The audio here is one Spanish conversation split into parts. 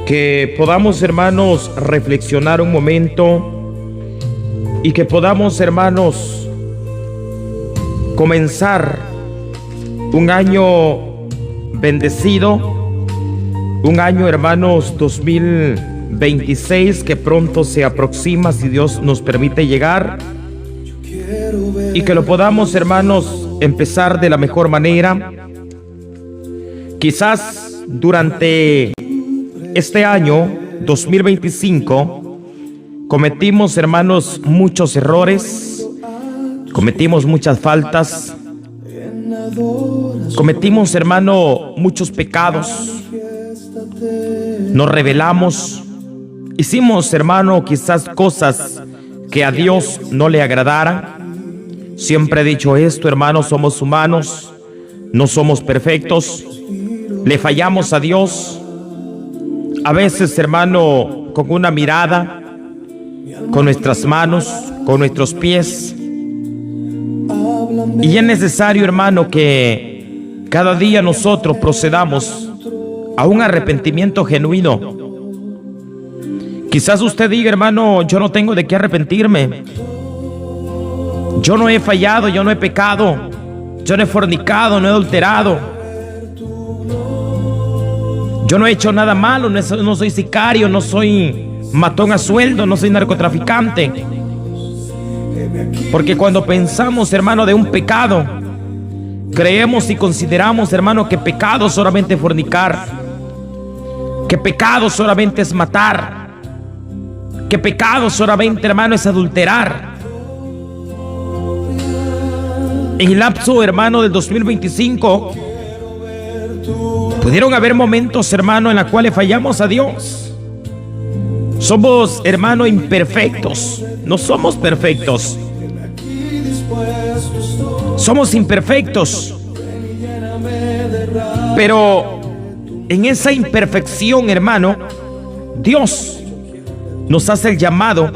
Que podamos, hermanos, reflexionar un momento y que podamos, hermanos, comenzar un año bendecido, un año, hermanos, 2026 que pronto se aproxima, si Dios nos permite llegar, y que lo podamos, hermanos, empezar de la mejor manera. Quizás durante este año 2025 cometimos, hermanos, muchos errores, cometimos muchas faltas, cometimos, hermano, muchos pecados, nos rebelamos, hicimos, hermano, quizás cosas que a Dios no le agradaran. Siempre he dicho esto, hermanos, somos humanos, no somos perfectos, le fallamos a Dios. A veces, hermano, con una mirada, con nuestras manos, con nuestros pies. Y es necesario, hermano, que cada día nosotros procedamos a un arrepentimiento genuino. Quizás usted diga, hermano, yo no tengo de qué arrepentirme. Yo no he fallado, yo no he pecado, yo no he fornicado, no he adulterado. Yo no he hecho nada malo, no soy sicario, no soy matón a sueldo, no soy narcotraficante. Porque cuando pensamos, hermano, de un pecado, creemos y consideramos, hermano, que pecado solamente es fornicar, que pecado solamente es matar, que pecado solamente, hermano, es adulterar. En el lapso, hermano, del 2025, pudieron haber momentos, hermano, en los cuales fallamos a Dios. Somos, hermano, imperfectos. No somos perfectos. Somos imperfectos. Pero en esa imperfección, hermano, Dios nos hace el llamado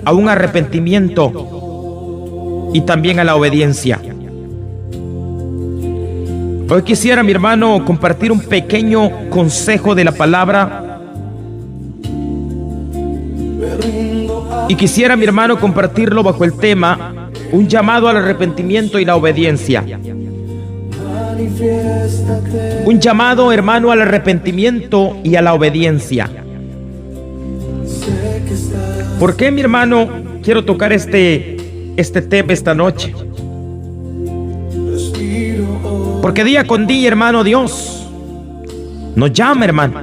a un arrepentimiento y también a la obediencia. Hoy quisiera, mi hermano, compartir un pequeño consejo de la palabra. Y quisiera, mi hermano, compartirlo bajo el tema: un llamado al arrepentimiento y la obediencia. Un llamado, hermano, al arrepentimiento y a la obediencia. ¿Por qué, mi hermano, quiero tocar este tema esta noche? Porque día con día, hermano, Dios nos llama, hermano,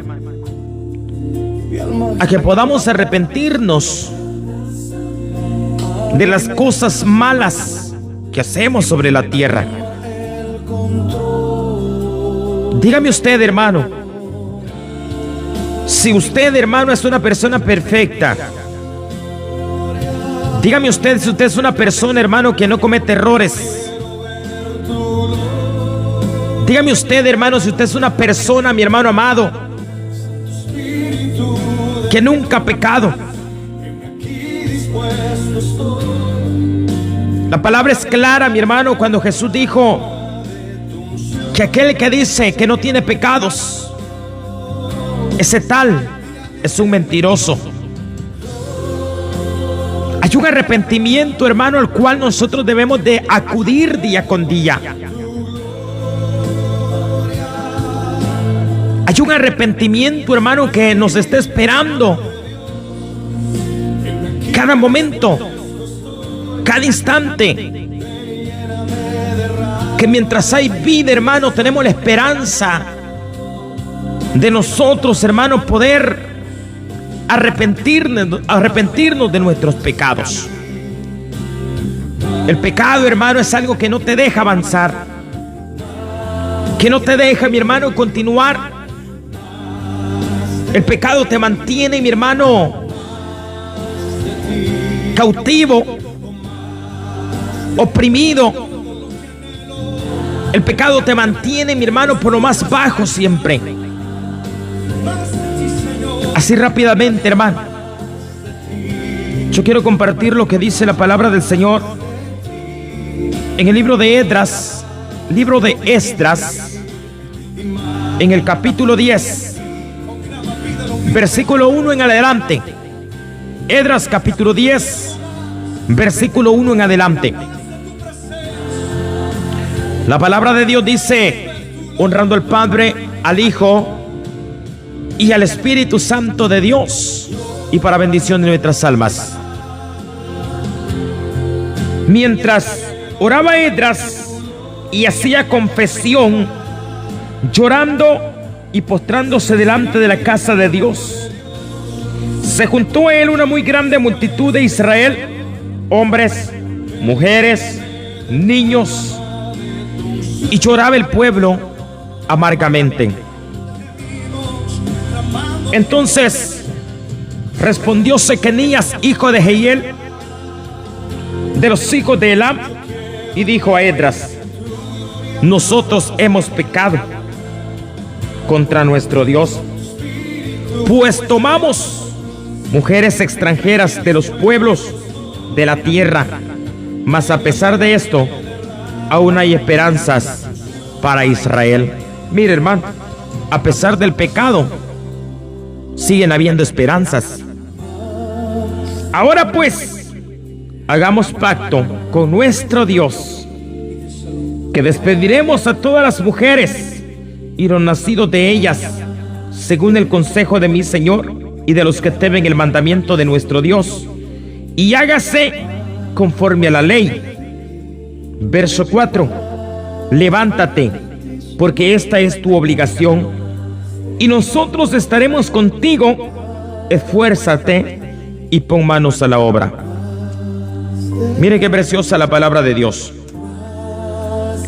a que podamos arrepentirnos de las cosas malas que hacemos sobre la tierra. Dígame usted, hermano, si usted, hermano, es una persona perfecta. Dígame usted si usted es una persona, hermano, que no comete errores. Dígame usted, hermano, si usted es una persona, mi hermano amado, que nunca ha pecado. La palabra es clara, mi hermano, cuando Jesús dijo que aquel que dice que no tiene pecados, ese tal es un mentiroso. Hay un arrepentimiento, hermano, al cual nosotros debemos de acudir día con día. Hay un arrepentimiento, hermano, que nos está esperando cada momento, cada instante. Que mientras hay vida, hermano, tenemos la esperanza de nosotros, hermano, poder arrepentirnos de nuestros pecados. El pecado, hermano, es algo que no te deja avanzar, que no te deja, mi hermano, continuar. El pecado te mantiene, mi hermano, cautivo, oprimido. El pecado te mantiene, mi hermano, por lo más bajo siempre. Así rápidamente, hermano, yo quiero compartir lo que dice la palabra del Señor en el libro de Esdras, en el capítulo 10. versículo 1 en adelante. Esdras capítulo 10, versículo 1 en adelante. La palabra de Dios dice: honrando al Padre, al Hijo y al Espíritu Santo de Dios, y para bendición de nuestras almas. Mientras oraba Esdras y hacía confesión, llorando y postrándose delante de la casa de Dios, se juntó a él una muy grande multitud de Israel, hombres, mujeres, niños, y lloraba el pueblo amargamente. Entonces respondió Secanías, hijo de Jehiel, de los hijos de Elam, y dijo a Esdras: nosotros hemos pecado contra nuestro Dios, pues tomamos mujeres extranjeras de los pueblos de la tierra, mas a pesar de esto, aún hay esperanzas para Israel. Mire, hermano, a pesar del pecado, siguen habiendo esperanzas. Ahora pues, hagamos pacto con nuestro Dios, que despediremos a todas las mujeres y los nacidos de ellas, según el consejo de mi Señor y de los que temen el mandamiento de nuestro Dios, y hágase conforme a la ley. Verso 4: levántate, porque esta es tu obligación, y nosotros estaremos contigo. Esfuérzate y pon manos a la obra. Mire qué preciosa la palabra de Dios.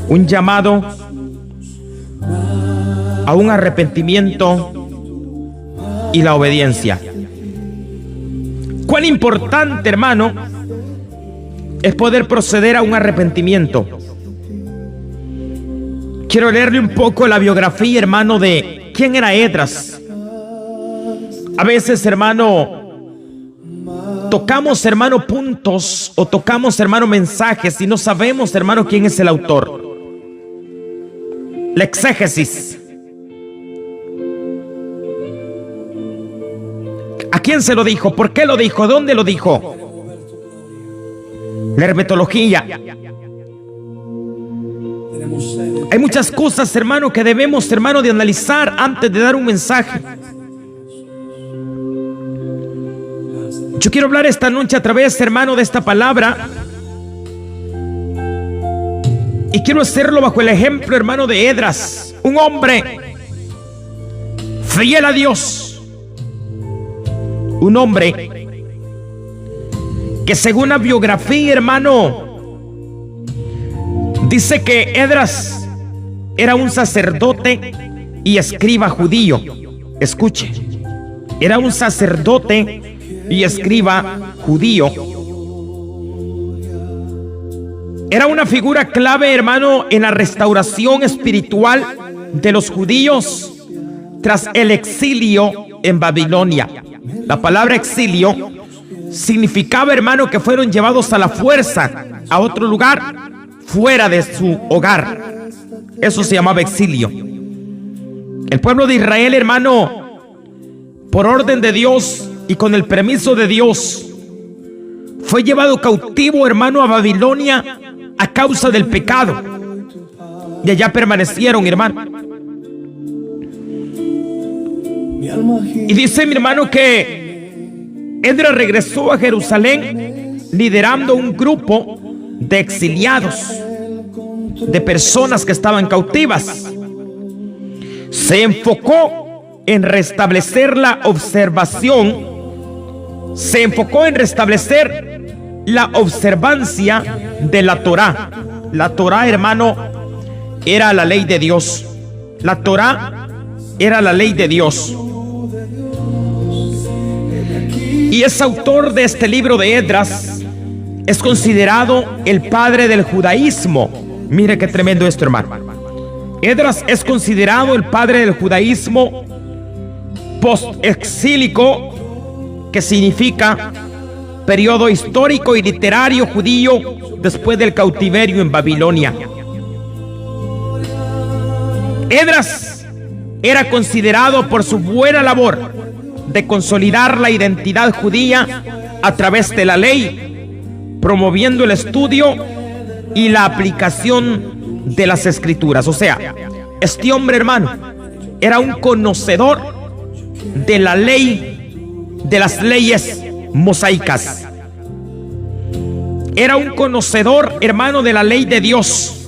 Un llamado a un arrepentimiento y la obediencia. Cuán importante, hermano, es poder proceder a un arrepentimiento. Quiero leerle un poco la biografía, hermano, de quién era Esdras. A veces, hermano, tocamos, hermano, puntos o tocamos, hermano, mensajes y no sabemos, hermano, quién es el autor. La exégesis. ¿A quién se lo dijo? ¿Por qué lo dijo? ¿Dónde lo dijo? La hermetología. Hay muchas cosas, hermano, que debemos, hermano, de analizar antes de dar un mensaje. Yo quiero hablar esta noche a través, hermano, de esta palabra, y quiero hacerlo bajo el ejemplo, hermano, de Esdras, un hombre fiel a Dios, un hombre que según la biografía, hermano, dice que Esdras era un sacerdote y escriba judío. Escuche, era un sacerdote y escriba judío. Era una figura clave, hermano, en la restauración espiritual de los judíos tras el exilio en Babilonia. La palabra exilio significaba, hermano, que fueron llevados a la fuerza a otro lugar fuera de su hogar. Eso se llamaba exilio. El pueblo de Israel, hermano, por orden de Dios y con el permiso de Dios, fue llevado cautivo, hermano, a Babilonia a causa del pecado, y allá permanecieron, hermano. Y dice mi hermano que Esdras regresó a Jerusalén liderando un grupo de exiliados, de personas que estaban cautivas. Se enfocó en restablecer la observación, se enfocó en restablecer la observancia de la Torá. La Torá, hermano, era la ley de Dios. La Torá era la ley de Dios. Y es autor de este libro de Esdras. Es considerado el padre del judaísmo. Mire qué tremendo esto, hermano. Esdras es considerado el padre del judaísmo post-exílico, que significa periodo histórico y literario judío después del cautiverio en Babilonia. Esdras era considerado por su buena labor de consolidar la identidad judía a través de la ley, promoviendo el estudio y la aplicación de las escrituras. O sea, este hombre, hermano, era un conocedor de la ley, de las leyes mosaicas. Era un conocedor, hermano, de la ley de Dios.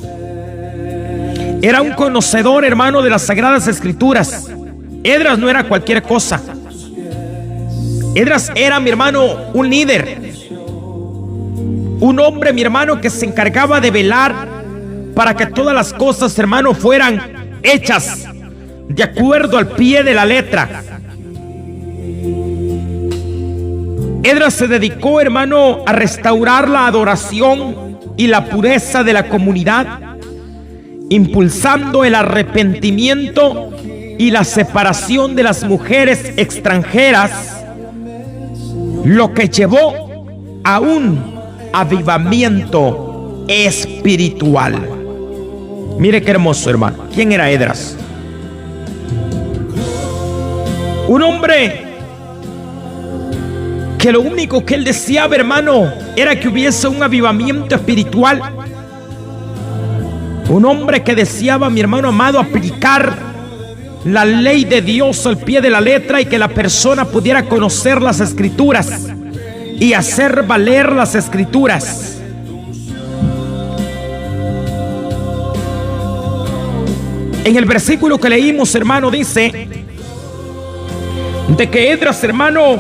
Era un conocedor, hermano, de las sagradas escrituras. Esdras no era cualquier cosa. Esdras era, mi hermano, un líder, un hombre, mi hermano, que se encargaba de velar para que todas las cosas, hermano, fueran hechas de acuerdo al pie de la letra. Esdras se dedicó, hermano, a restaurar la adoración y la pureza de la comunidad, impulsando el arrepentimiento y la separación de las mujeres extranjeras, lo que llevó a un avivamiento espiritual. Mire qué hermoso, hermano. ¿Quién era Esdras? Un hombre que lo único que él deseaba, hermano, era que hubiese un avivamiento espiritual. Un hombre que deseaba, mi hermano amado, aplicar la ley de Dios al pie de la letra y que la persona pudiera conocer las escrituras y hacer valer las escrituras. En el versículo que leímos, hermano, dice de que Esdras, hermano,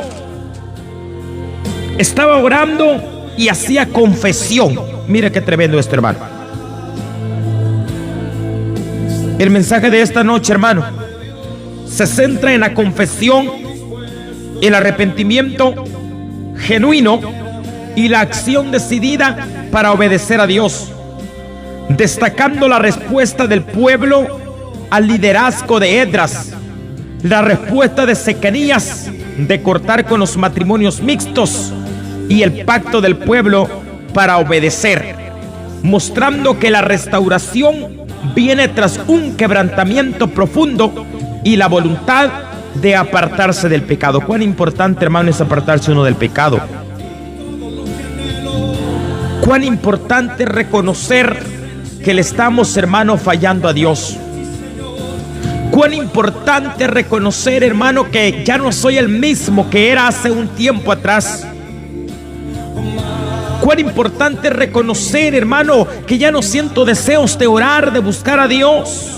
estaba orando y hacía confesión. Mire qué tremendo esto, hermano. El mensaje de esta noche, hermano, se centra en la confesión, el arrepentimiento genuino y la acción decidida para obedecer a Dios, destacando la respuesta del pueblo al liderazgo de Esdras, la respuesta de Secanías de cortar con los matrimonios mixtos y el pacto del pueblo para obedecer, mostrando que la restauración viene tras un quebrantamiento profundo y la voluntad de apartarse del pecado. Cuán importante, hermano, es apartarse uno del pecado. Cuán importante es reconocer que le estamos, hermano, fallando a Dios. Cuán importante es reconocer, hermano, que ya no soy el mismo que era hace un tiempo atrás. Cuán importante es reconocer, hermano, que ya no siento deseos de orar, de buscar a Dios.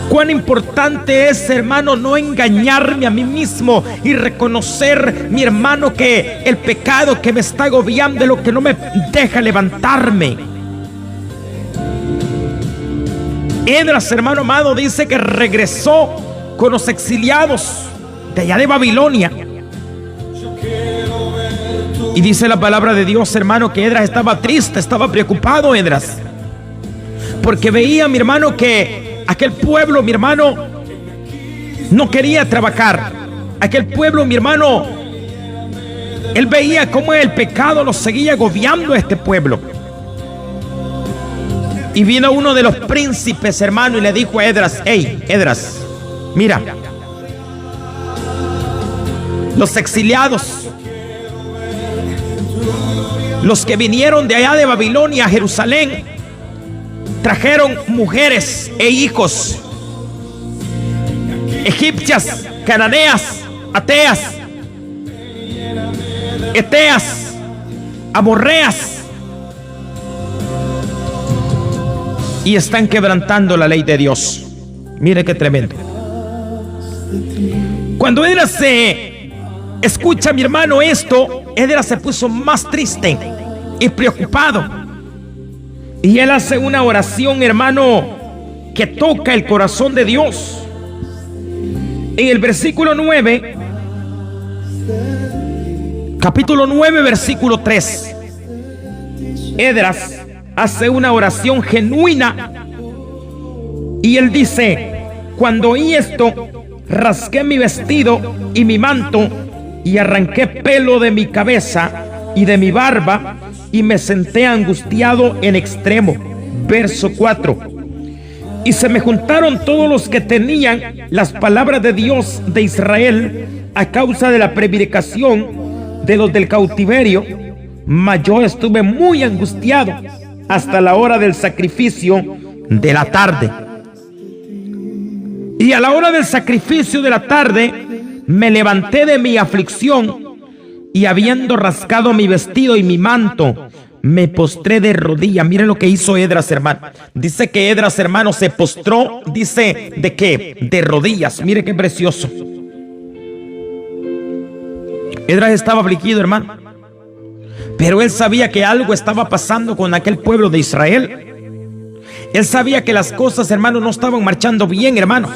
Cuán importante es, hermano, no engañarme a mí mismo y reconocer, mi hermano, que el pecado que me está agobiando es lo que no me deja levantarme. Esdras, hermano amado, dice que regresó con los exiliados de allá de Babilonia. Y dice la palabra de Dios, hermano, que Esdras estaba triste, estaba preocupado, Esdras, porque veía, mi hermano, que aquel pueblo, mi hermano, no quería trabajar. Aquel pueblo, mi hermano, él veía cómo el pecado lo seguía agobiando a este pueblo. Y vino uno de los príncipes, hermano, y le dijo a Esdras: hey, Esdras, mira, los exiliados, los que vinieron de allá de Babilonia a Jerusalén, trajeron mujeres e hijos, egipcias, cananeas, ateas, eteas, amorreas, y están quebrantando la ley de Dios. Mire qué tremendo. Cuando Esdras se escucha, mi hermano, esto, Esdras se puso más triste y preocupado. Y él hace una oración, hermano, que toca el corazón de Dios. En el versículo 9, capítulo 9, versículo 3, Esdras hace una oración genuina y él dice: cuando oí esto, rasgué mi vestido y mi manto y arranqué pelo de mi cabeza y de mi barba y me senté angustiado en extremo. Verso 4. Y se me juntaron todos los que tenían las palabras de Dios de Israel a causa de la prevaricación de los del cautiverio, mas yo estuve muy angustiado hasta la hora del sacrificio de la tarde. Y a la hora del sacrificio de la tarde me levanté de mi aflicción, y habiendo rascado mi vestido y mi manto, me postré de rodillas. Miren lo que hizo Esdras, hermano. Dice que Esdras, hermano, se postró, dice, ¿de qué? De rodillas. Mire qué precioso. Esdras estaba afligido, hermano, pero él sabía que algo estaba pasando con aquel pueblo de Israel. Él sabía que las cosas, hermano, no estaban marchando bien, hermano.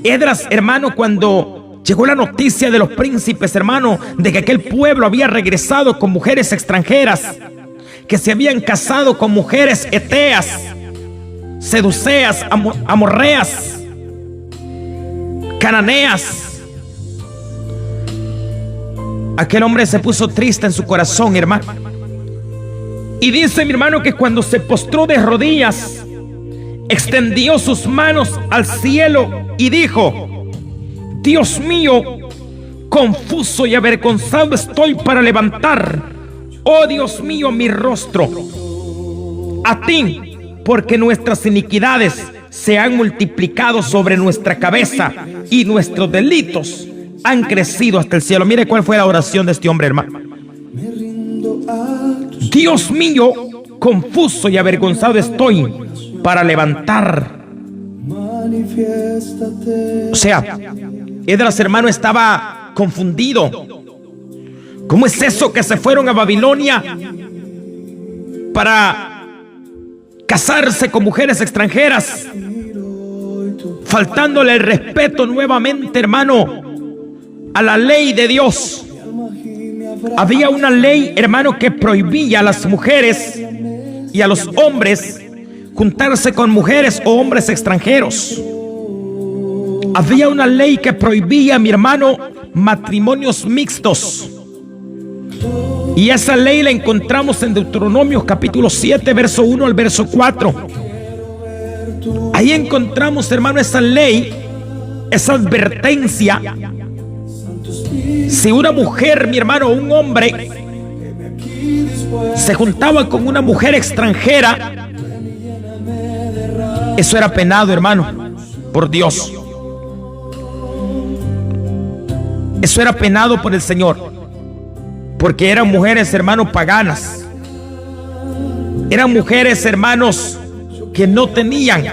Esdras, hermano, cuando llegó la noticia de los príncipes, hermano, de que aquel pueblo había regresado con mujeres extranjeras, que se habían casado con mujeres eteas, seduceas, amorreas, cananeas, aquel hombre se puso triste en su corazón, hermano. Y dice mi hermano que cuando se postró de rodillas, extendió sus manos al cielo y dijo: Dios mío, confuso y avergonzado estoy para levantar, oh Dios mío, mi rostro a ti, porque nuestras iniquidades se han multiplicado sobre nuestra cabeza y nuestros delitos han crecido hasta el cielo. Mire cuál fue la oración de este hombre, hermano. Dios mío, confuso y avergonzado estoy para levantar. O sea, Esdras, hermano, estaba confundido. ¿Cómo es eso que se fueron a Babilonia para casarse con mujeres extranjeras, faltándole el respeto nuevamente, hermano, a la ley de Dios? Había una ley, hermano, que prohibía a las mujeres y a los hombres juntarse con mujeres o hombres extranjeros. Había una ley que prohibía, mi hermano, matrimonios mixtos. Y esa ley la encontramos en Deuteronomio capítulo 7, verso 1 al verso 4. Ahí encontramos, hermano, esa ley, esa advertencia. Si una mujer, mi hermano, o un hombre se juntaba con una mujer extranjera, eso era penado, hermano, por Dios. Eso era penado por el Señor, porque eran mujeres, hermanos, paganas. Eran mujeres, hermanos, que no tenían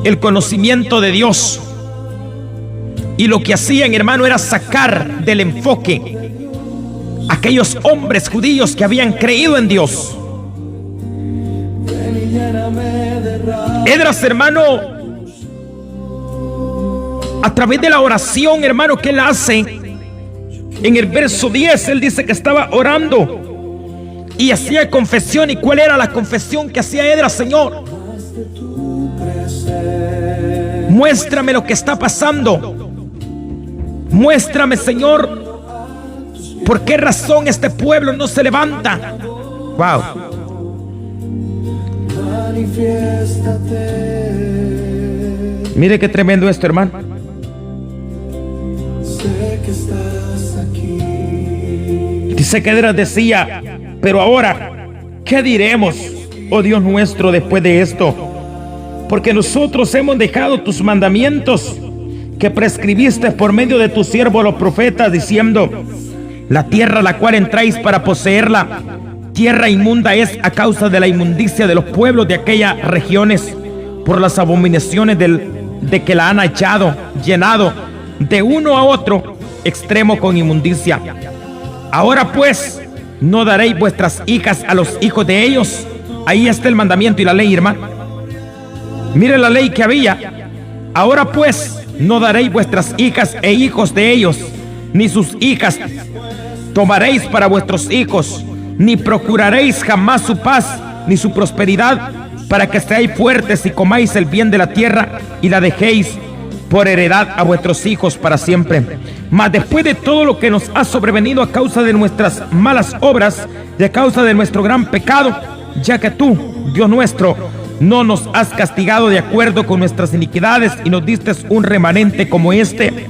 el conocimiento de Dios. Y lo que hacían, hermano, era sacar del enfoque a aquellos hombres judíos que habían creído en Dios. Esdras, hermano, a través de la oración, hermano, que él hace, en el verso 10, él dice que estaba orando y hacía confesión. ¿Y cuál era la confesión que hacía Esdras? Señor, muéstrame lo que está pasando. Muéstrame, Señor, por qué razón este pueblo no se levanta. Wow. Mire qué tremendo esto, hermano. Dice que Esdras decía: pero ahora, ¿qué diremos, oh Dios nuestro, después de esto? Porque nosotros hemos dejado tus mandamientos que prescribiste por medio de tu siervo los profetas, diciendo: la tierra a la cual entráis para poseerla, tierra inmunda es a causa de la inmundicia de los pueblos de aquellas regiones, por las abominaciones de que la han echado, llenado de uno a otro extremo con inmundicia. Ahora pues, no daréis vuestras hijas a los hijos de ellos. Ahí está el mandamiento y la ley, hermano. Mire la ley que había. Ahora pues, no daréis vuestras hijas e hijos de ellos, ni sus hijas tomaréis para vuestros hijos, ni procuraréis jamás su paz ni su prosperidad, para que seáis fuertes y comáis el bien de la tierra y la dejéis por heredad a vuestros hijos para siempre. Mas después de todo lo que nos ha sobrevenido a causa de nuestras malas obras y a causa de nuestro gran pecado, ya que tú, Dios nuestro, no nos has castigado de acuerdo con nuestras iniquidades y nos diste un remanente como este.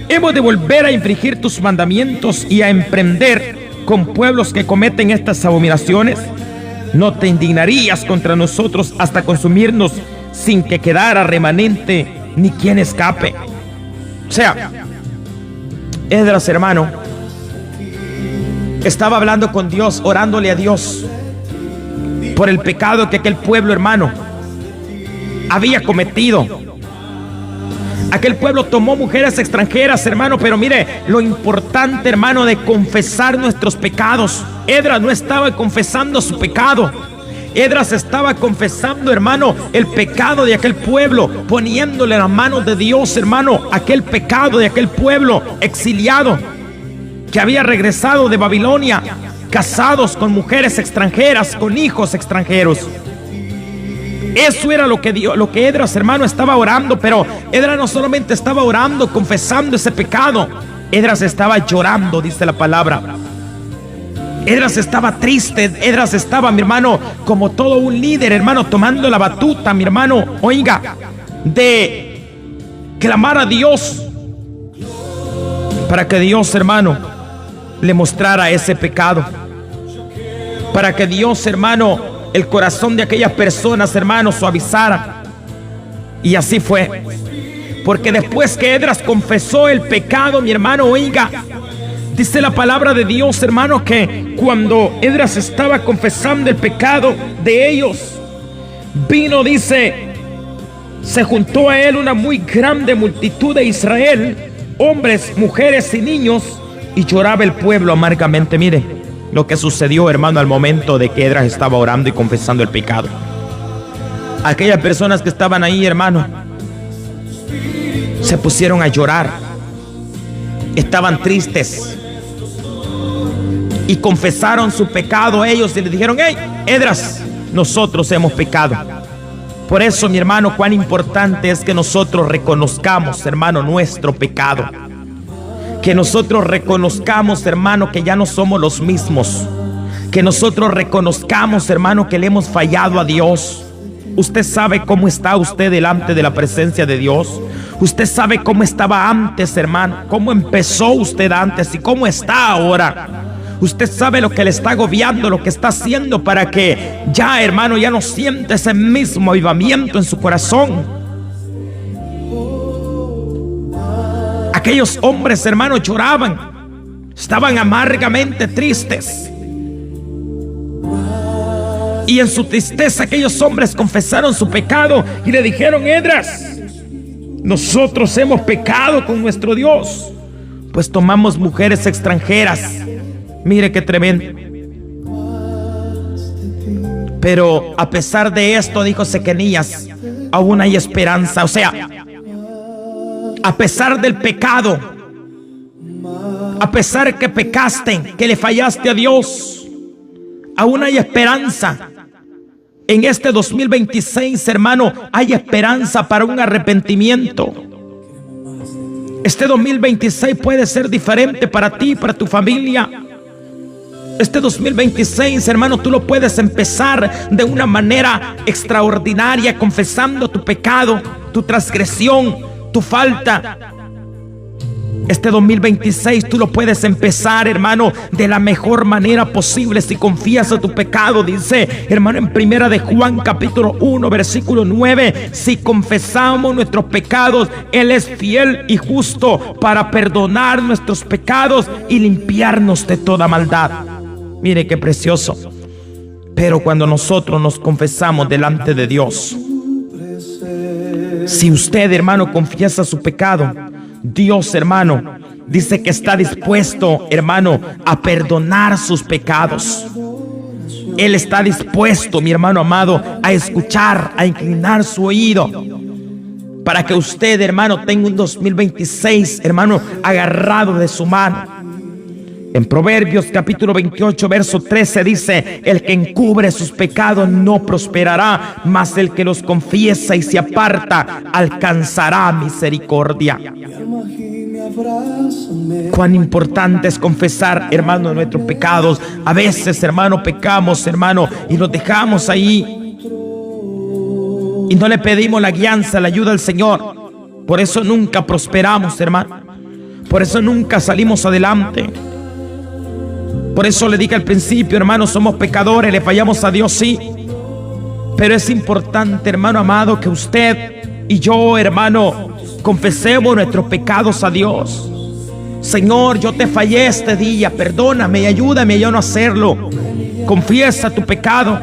Hemos de volver a infringir tus mandamientos y a emprender con pueblos que cometen estas abominaciones. ¿No te indignarías contra nosotros hasta consumirnos sin que quedara remanente ni quien escape? O sea, Esdras, hermano, estaba hablando con Dios, orándole a Dios por el pecado que aquel pueblo, hermano, había cometido. Aquel pueblo tomó mujeres extranjeras, hermano, pero mire lo importante, hermano, de confesar nuestros pecados. Esdras no estaba confesando su pecado. Esdras estaba confesando, hermano, el pecado de aquel pueblo, poniéndole en las manos de Dios, hermano, aquel pecado de aquel pueblo exiliado que había regresado de Babilonia, casados con mujeres extranjeras, con hijos extranjeros. Eso era lo que Esdras, hermano, estaba orando. Pero Esdras no solamente estaba orando, confesando ese pecado. Esdras estaba llorando, dice la palabra. Esdras estaba triste. Esdras estaba, mi hermano, como todo un líder, hermano, tomando la batuta, mi hermano, oiga, de clamar a Dios para que Dios, hermano, le mostrara ese pecado, para que Dios, hermano, el corazón de aquellas personas, hermanos, suavizara. Y así fue. Porque después que Esdras confesó el pecado, mi hermano, oiga, dice la palabra de Dios, hermano, que cuando Esdras estaba confesando el pecado de ellos, vino, dice, se juntó a él una muy grande multitud de Israel, hombres, mujeres y niños, y lloraba el pueblo amargamente. Mire lo que sucedió, hermano, al momento de que Esdras estaba orando y confesando el pecado. Aquellas personas que estaban ahí, hermano, se pusieron a llorar. Estaban tristes y confesaron su pecado a ellos y le dijeron: hey, Esdras, nosotros hemos pecado. Por eso, mi hermano, cuán importante es que nosotros reconozcamos, hermano, nuestro pecado. Que nosotros reconozcamos, hermano, que ya no somos los mismos. Que nosotros reconozcamos, hermano, que le hemos fallado a Dios. Usted sabe cómo está usted delante de la presencia de Dios. Usted sabe cómo estaba antes, hermano. Cómo empezó usted antes y cómo está ahora. Usted sabe lo que le está agobiando, lo que está haciendo para que ya, hermano, ya no sienta ese mismo avivamiento en su corazón. Aquellos hombres, hermanos, lloraban, estaban amargamente tristes. Y en su tristeza aquellos hombres confesaron su pecado y le dijeron: Esdras, nosotros hemos pecado con nuestro Dios, pues tomamos mujeres extranjeras. Mire qué tremendo. Pero a pesar de esto, dijo Secanías, aún hay esperanza. O sea, a pesar del pecado, a pesar que pecaste, que le fallaste a Dios, aún hay esperanza. En este 2026, hermano, hay esperanza para un arrepentimiento. Este 2026 puede ser diferente para ti, para tu familia. Este 2026, hermano, tú lo puedes empezar de una manera extraordinaria, confesando tu pecado, tu transgresión, tu falta. Este 2026 tú lo puedes empezar, hermano, de la mejor manera posible si confías en tu pecado. Dice, hermano, en primera de Juan capítulo 1 versículo 9: si confesamos nuestros pecados, Él es fiel y justo para perdonar nuestros pecados y limpiarnos de toda maldad. Mire qué precioso. Pero cuando nosotros nos confesamos delante de Dios, si usted, hermano, confiesa su pecado, Dios, hermano, dice que está dispuesto, hermano, a perdonar sus pecados. Él está dispuesto, mi hermano amado, a escuchar, a inclinar su oído, para que usted, hermano, tenga un 2026, hermano, agarrado de su mano. En Proverbios capítulo 28 verso 13 dice: el que encubre sus pecados no prosperará, mas el que los confiesa y se aparta alcanzará misericordia. Cuán importante es confesar, hermano, nuestros pecados. A veces, hermano, pecamos, hermano, y los dejamos ahí. y no le pedimos la guianza, la ayuda al Señor. Por eso nunca prosperamos, hermano. Por eso nunca salimos adelante. Por eso le dije al principio, hermano, somos pecadores, le fallamos a Dios, sí. Pero es importante, hermano amado, que usted y yo, hermano, confesemos nuestros pecados a Dios. Señor, yo te fallé este día, perdóname y ayúdame a yo no hacerlo. Confiesa tu pecado,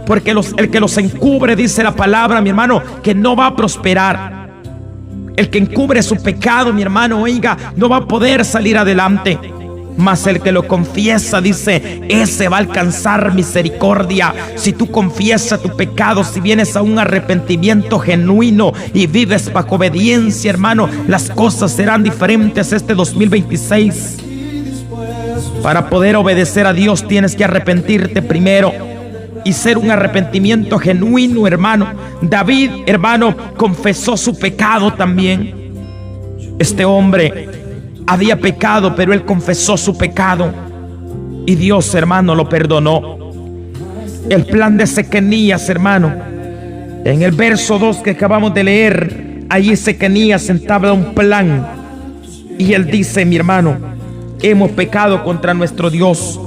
porque el que los encubre, dice la palabra, mi hermano, que no va a prosperar. El que encubre su pecado, mi hermano, oiga, no va a poder salir adelante. Mas el que lo confiesa, dice, ese va a alcanzar misericordia. Si tú confiesas tu pecado, si vienes a un arrepentimiento genuino y vives bajo obediencia, hermano, las cosas serán diferentes este 2026. Para poder obedecer a Dios tienes que arrepentirte primero y ser un arrepentimiento genuino, hermano. David, hermano, confesó su pecado también. Este hombre había pecado, pero él confesó su pecado y Dios, hermano, lo perdonó. El plan de Secanías, hermano, en el verso 2 que acabamos de leer, allí Secanías entabla un plan y él dice, mi hermano, hemos pecado contra nuestro Dios.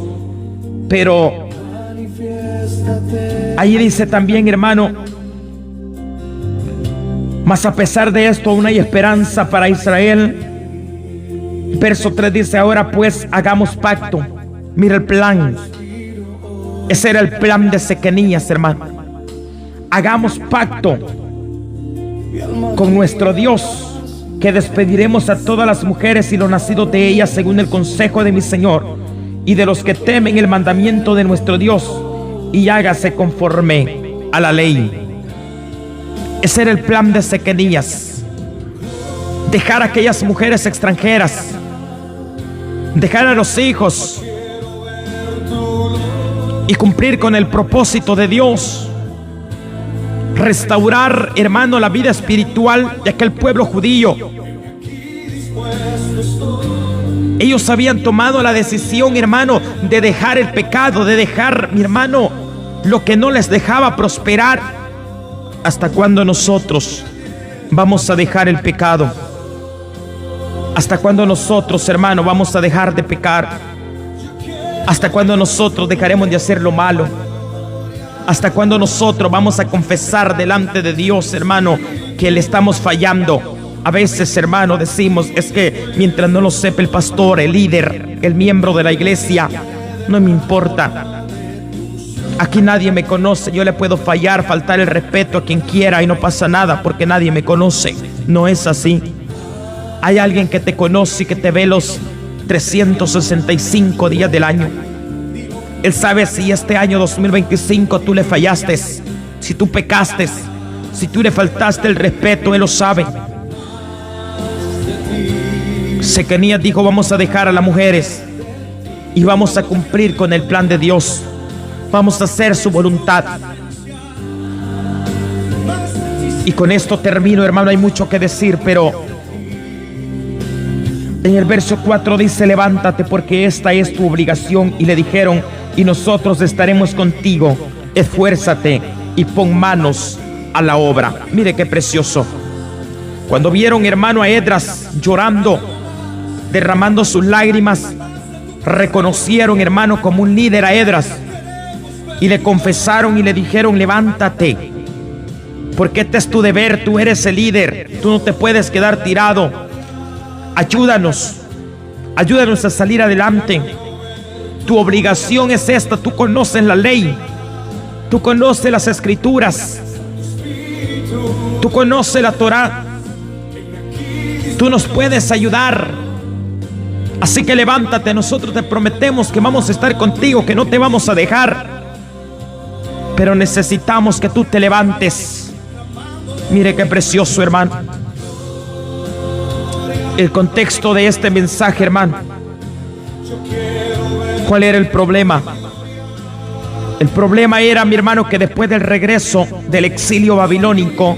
Pero allí dice también, hermano, mas a pesar de esto aún hay esperanza para Israel. Verso 3 dice, ahora pues hagamos pacto. Mira el plan. Ese era el plan de Secanías, hermano. Hagamos pacto con nuestro Dios, que despediremos a todas las mujeres y los nacidos de ellas según el consejo de mi Señor y de los que temen el mandamiento de nuestro Dios, y hágase conforme a la ley. Ese era el plan de Secanías. Dejar a aquellas mujeres extranjeras, dejar a los hijos y cumplir con el propósito de Dios. Restaurar, hermano, la vida espiritual de aquel pueblo judío. Ellos habían tomado la decisión, hermano, de dejar el pecado, de dejar, mi hermano, lo que no les dejaba prosperar. ¿Hasta cuándo nosotros vamos a dejar el pecado? ¿Hasta cuándo nosotros, hermano, vamos a dejar de pecar? ¿Hasta cuándo nosotros dejaremos de hacer lo malo? ¿Hasta cuándo nosotros vamos a confesar delante de Dios, hermano, que le estamos fallando? A veces, hermano, decimos, es que mientras no lo sepa el pastor, el líder, el miembro de la iglesia, no me importa. Aquí nadie me conoce, yo le puedo fallar, faltar el respeto a quien quiera y no pasa nada porque nadie me conoce. No es así. Hay alguien que te conoce y que te ve los 365 días del año. Él sabe si este año 2025 tú le fallaste, si tú pecaste, si tú le faltaste el respeto, Él lo sabe. Secanías dijo, vamos a dejar a las mujeres y vamos a cumplir con el plan de Dios. Vamos a hacer su voluntad. Y con esto termino, hermano, hay mucho que decir, pero en el verso 4 dice, levántate porque esta es tu obligación. Y le dijeron, y nosotros estaremos contigo, esfuérzate y pon manos a la obra. Mire qué precioso. Cuando vieron, hermano, a Esdras llorando, derramando sus lágrimas, reconocieron, hermano, como un líder a Esdras y le confesaron y le dijeron, levántate, porque este es tu deber, tú eres el líder, tú no te puedes quedar tirado. Ayúdanos a salir adelante. Tu obligación es esta, tú conoces la ley, tú conoces las escrituras, tú conoces la Torá, tú nos puedes ayudar. Así que levántate, nosotros te prometemos que vamos a estar contigo, que no te vamos a dejar, pero necesitamos que tú te levantes. Mire qué precioso, hermano. El contexto de este mensaje, hermano. ¿Cuál era el problema? El problema era, mi hermano, que después del regreso del exilio babilónico,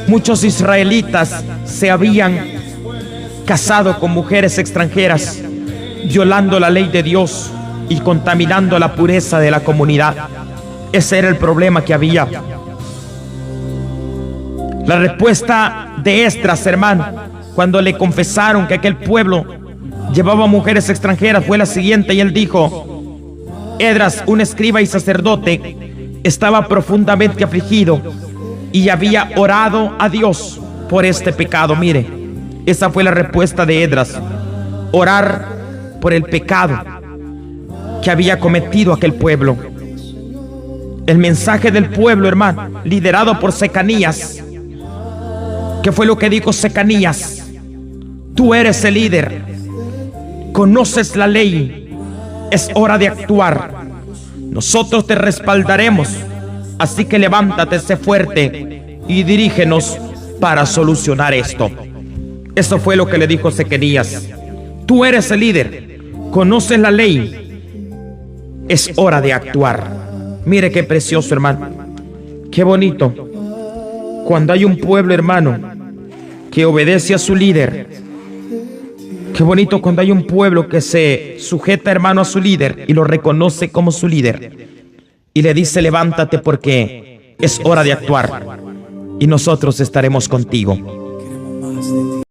muchos israelitas se habían casado con mujeres extranjeras, violando la ley de Dios y contaminando la pureza de la comunidad. Ese era el problema que había. La respuesta de Esdras, hermano, cuando le confesaron que aquel pueblo llevaba mujeres extranjeras, fue la siguiente, y él dijo: Esdras, un escriba y sacerdote, estaba profundamente afligido y había orado a Dios por este pecado. Mire, esa fue la respuesta de Esdras: orar por el pecado que había cometido aquel pueblo. El mensaje del pueblo, hermano, liderado por Secanías. ¿Qué fue lo que dijo Secanías? Tú eres el líder, conoces la ley, es hora de actuar. Nosotros te respaldaremos, así que levántate, sé fuerte y dirígenos para solucionar esto. Eso fue lo que le dijo Secanías. Tú eres el líder, conoces la ley, es hora de actuar. Mire qué precioso, hermano, qué bonito cuando hay un pueblo, hermano, que obedece a su líder. Qué bonito cuando hay un pueblo que se sujeta, hermano, a su líder y lo reconoce como su líder y le dice: levántate porque es hora de actuar y nosotros estaremos contigo.